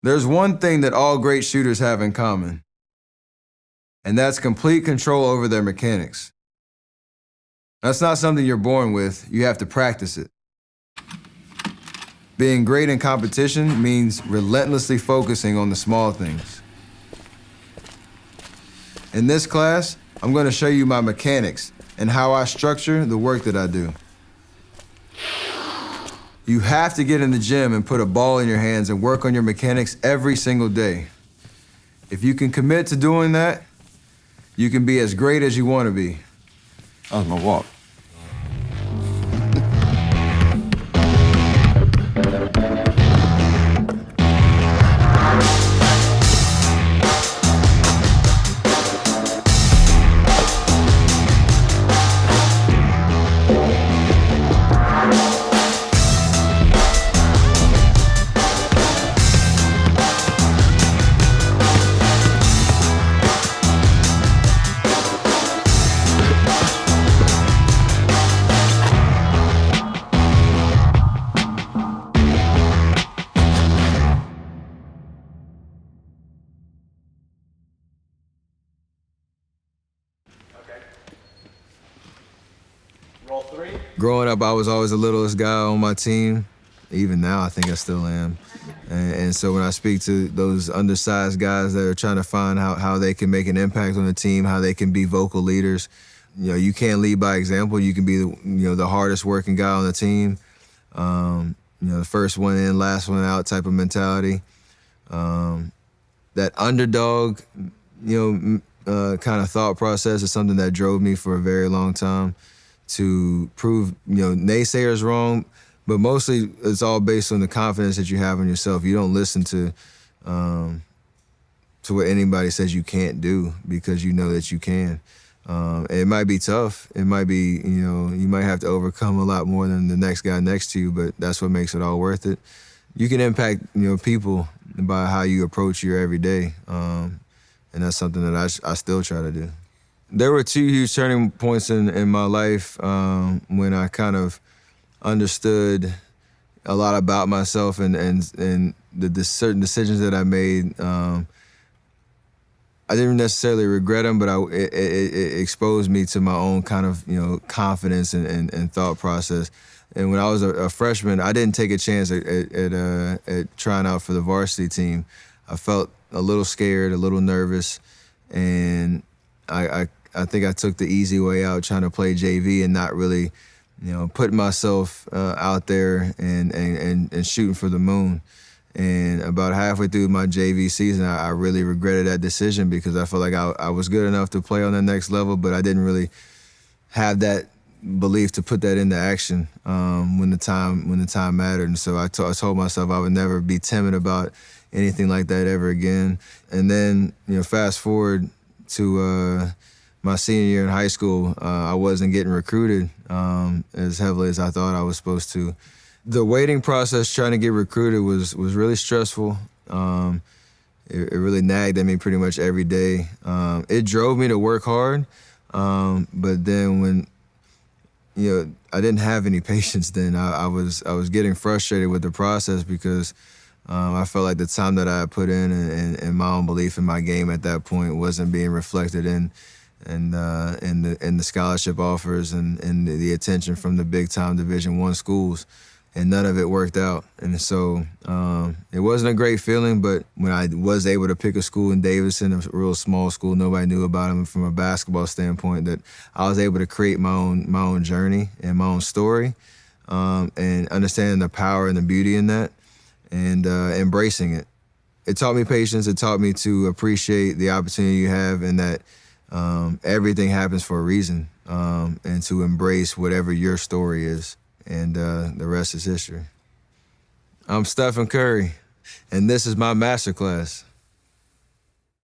There's one thing that all great shooters have in common, and that's complete control over their mechanics. That's not something you're born with, you have to practice it. Being great in competition means relentlessly focusing on the small things. In this class, I'm going to show you my mechanics and how I structure the work that I do. You have to get in the gym and put a ball in your hands and work on your mechanics every single day. If you can commit to doing that, you can be as great as you want to be. That was my walk. Roll 3. Growing up, I was always the littlest guy on my team. Even now, I think I still am. And so when I speak to those undersized guys that are trying to find how they can make an impact on the team, how they can be vocal leaders, you can't lead by example. You can be the hardest working guy on the team. The first one in, last one out type of mentality. That underdog, kind of thought process is something that drove me for a very long time to prove, naysayers wrong, but mostly it's all based on the confidence that you have in yourself. You don't listen to what anybody says you can't do because you know that you can. It might be tough. It might be, you might have to overcome a lot more than the next guy next to you, but that's what makes it all worth it. You can impact, people by how you approach your everyday, and that's something that I still try to do. There were 2 huge turning points in my life when I kind of understood a lot about myself and the certain decisions that I made. I didn't necessarily regret them, but it exposed me to my own kind of confidence and thought process. And when I was a freshman, I didn't take a chance at trying out for the varsity team. I felt a little scared, a little nervous, and I think I took the easy way out trying to play JV and not really, putting myself out there and shooting for the moon. And about halfway through my JV season, I really regretted that decision because I felt like I was good enough to play on the next level, but I didn't really have that belief to put that into action when the time mattered. And so I told myself I would never be timid about anything like that ever again. And then, fast forward to my senior year in high school, I wasn't getting recruited as heavily as I thought I was supposed to. The waiting process trying to get recruited was really stressful. It really nagged at me pretty much every day. It drove me to work hard, but then when I didn't have any patience then. I was getting frustrated with the process because I felt like the time that I had put in and my own belief in my game at that point wasn't being reflected in the scholarship offers and the attention from the big-time Division I schools, and none of it worked out. And so it wasn't a great feeling, but when I was able to pick a school in Davidson, a real small school, nobody knew about them from a basketball standpoint, that I was able to create my own journey and my own story, and understanding the power and the beauty in that, and embracing it. It taught me patience. It taught me to appreciate the opportunity you have and that everything happens for a reason, and to embrace whatever your story is, and the rest is history. I'm Stefan Karri, and this is my masterclass.